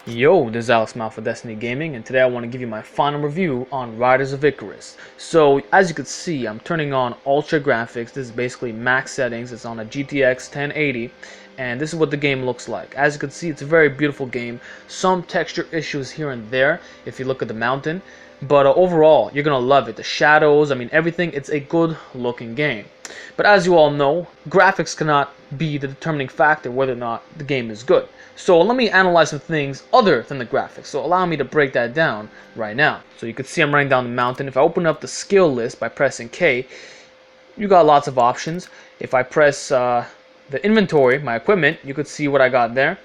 Yo, this is Alex Mal for Destiny Gaming, and today I want to give you my final review on Riders of Icarus. So, as you can see, I'm turning on Ultra Graphics. This is basically max settings. It's on a GTX 1080, and this is what the game looks like. As you can see, it's a very beautiful game. Some texture issues here and there if you look at the mountain, but overall, you're going to love it. The shadows, everything, it's a good looking game. But as you all know, graphics cannot be the determining factor whether or not the game is good. So let me analyze some things other than the graphics. So allow me to break that down right now. So you can see I'm running down the mountain. If I open up the skill list by pressing K, you got lots of options. If I press the inventory, my equipment, you could see what I got there.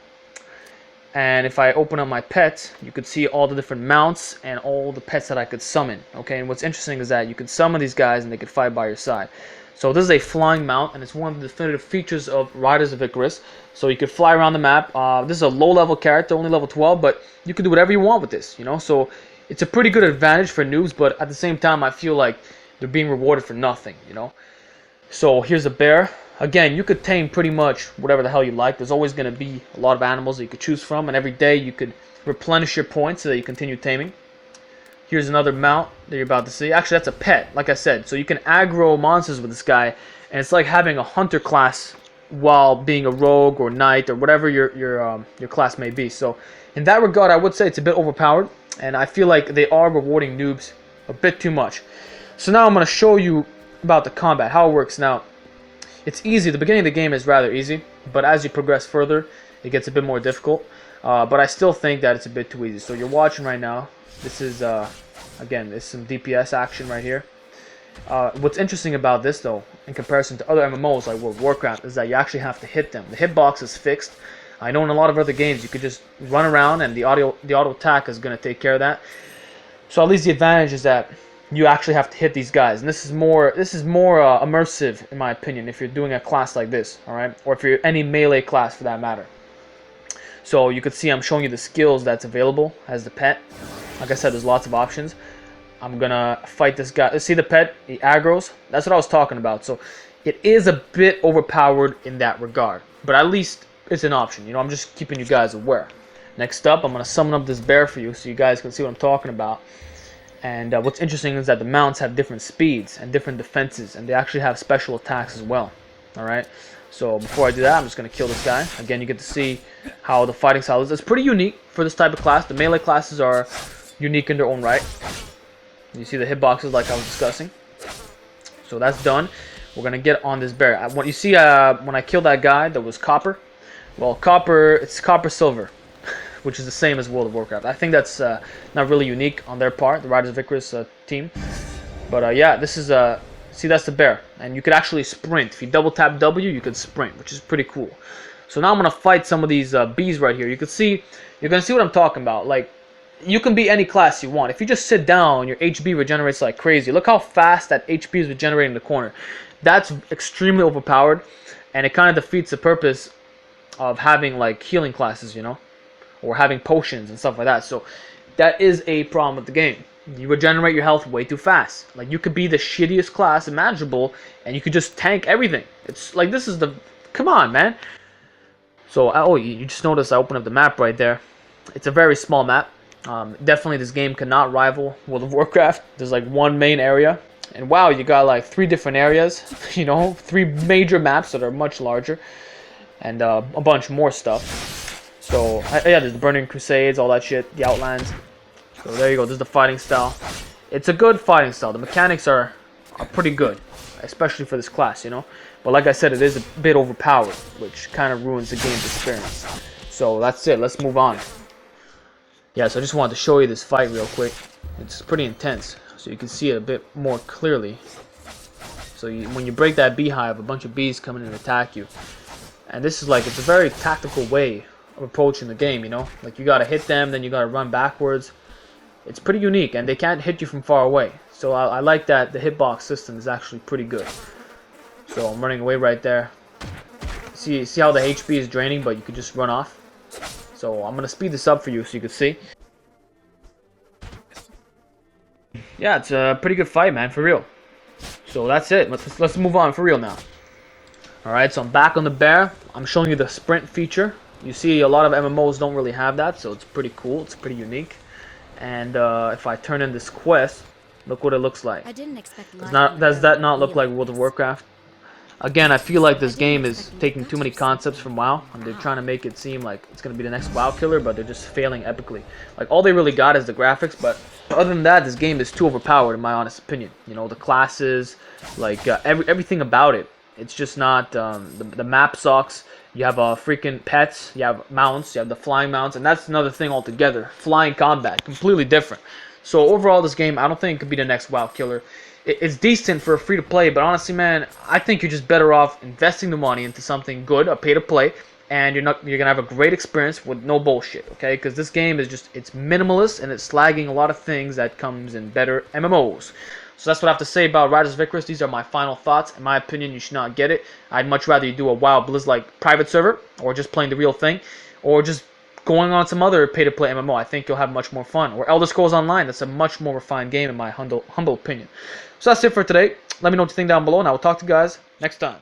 And if I open up my pets, you could see all the different mounts and all the pets that I could summon. Okay, and what's interesting is that you could summon these guys and they could fight by your side. So this is a flying mount, and it's one of the definitive features of Riders of Icarus. So you could fly around the map. This is a low-level character, only level 12, but you can do whatever you want with this, you know? So it's a pretty good advantage for noobs, but at the same time, I feel like they're being rewarded for nothing, you know? So here's a bear. Again, you could tame pretty much whatever the hell you like. There's always going to be a lot of animals that you could choose from, and every day you could replenish your points so that you continue taming. Here's another mount that you're about to see. Actually, that's a pet, like I said. So you can aggro monsters with this guy, and it's like having a hunter class while being a rogue or knight or whatever your class may be. So in that regard, I would say it's a bit overpowered, and I feel like they are rewarding noobs a bit too much. So now I'm going to show you about the combat, how it works. Now, it's easy. The beginning of the game is rather easy, but as you progress further, it gets a bit more difficult. But I still think that it's a bit too easy. So you're watching right now. This is, again, there's some DPS action right here. What's interesting about this, though, in comparison to other MMOs like World of Warcraft, is that you actually have to hit them. The hitbox is fixed. I know in a lot of other games you could just run around and the auto attack is going to take care of that. So at least the advantage is that you actually have to hit these guys, and this is more immersive in my opinion if you're doing a class like this, all right, or if you're any melee class for that matter. So you can see I'm showing you the skills that's available as the pet. Like I said, there's lots of options. I'm gonna fight this guy. See the pet? He aggros. That's what I was talking about. So it is a bit overpowered in that regard, but at least it's an option. You know, I'm just keeping you guys aware. Next up, I'm gonna summon up this bear for you so you guys can see what I'm talking about. And what's interesting is that the mounts have different speeds and different defenses, and they actually have special attacks as well. All right. So before I do that, I'm just gonna kill this guy. Again, you get to see how the fighting style is. It's pretty unique for this type of class. The melee classes are unique in their own right. You see the hitboxes like I was discussing. So that's done. We're gonna get on this bear. What you see when I killed that guy that was copper. Well, copper, it's copper silver, which is the same as World of Warcraft. I think that's not really unique on their part, the Riders of Icarus team. But yeah, this is see, that's the bear, and you could actually sprint. If you double tap W, you could sprint, which is pretty cool. So now I'm gonna fight some of these bees right here. You're gonna see what I'm talking about. Like, you can be any class you want. If you just sit down, your HP regenerates like crazy. Look how fast that HP is regenerating in the corner. That's extremely overpowered, and it kind of defeats the purpose of having like healing classes, you know, or having potions and stuff like that. So that is a problem with the game. You regenerate your health way too fast. Like, you could be the shittiest class imaginable, and you could just tank everything. It's like, this is the... Come on, man. So, oh, you just noticed I opened up the map right there. It's a very small map. Definitely this game cannot rival World of Warcraft. There's like one main area. And wow, you got like 3 different areas. You know, 3 major maps that are much larger. And a bunch more stuff. So, yeah, there's the Burning Crusades, all that shit, the Outlands. So there you go, this is the fighting style. It's a good fighting style. The mechanics are pretty good, especially for this class, you know. But like I said, it is a bit overpowered, which kind of ruins the game's experience. So that's it, let's move on. Yeah, so I just wanted to show you this fight real quick. It's pretty intense, so you can see it a bit more clearly. So when you break that beehive, a bunch of bees come in and attack you. And this is like, it's a very tactical way of approaching the game, you know. Like, you gotta hit them, then you gotta run backwards. It's pretty unique, and they can't hit you from far away. So I like that the hitbox system is actually pretty good. So I'm running away right there. See how the HP is draining, but you can just run off. So I'm gonna speed this up for you so you can see. Yeah, it's a pretty good fight, man, for real. So that's it. Let's move on for real now. All right, so I'm back on the bear. I'm showing you the sprint feature. You see, a lot of MMOs don't really have that, so it's pretty cool. It's pretty unique. And if I turn in this quest, look what it looks like. I didn't expect Does that not look like World of Warcraft? Again, I feel like this game is taking too many concepts from WoW, and they're trying to make it seem like it's going to be the next WoW killer, but they're just failing epically. Like, all they really got is the graphics, but other than that, this game is too overpowered, in my honest opinion. You know, the classes, like, everything about it. It's just not, the map sucks. You have freaking pets, you have mounts, you have the flying mounts, and that's another thing altogether. Flying combat, completely different. So overall, this game, I don't think it could be the next WoW killer. It's decent for a free-to-play, but honestly, man, I think you're just better off investing the money into something good, a pay-to-play, and you're gonna have a great experience with no bullshit, okay? Because this game is just, it's minimalist, and it's slagging a lot of things that comes in better MMOs. So that's what I have to say about Riders of Icarus. These are my final thoughts. In my opinion, you should not get it. I'd much rather you do a WoW Blizz-like private server, or just playing the real thing, or just going on some other pay-to-play MMO. I think you'll have much more fun. Or Elder Scrolls Online. That's a much more refined game, in my humble opinion. So that's it for today. Let me know what you think down below, and I will talk to you guys next time.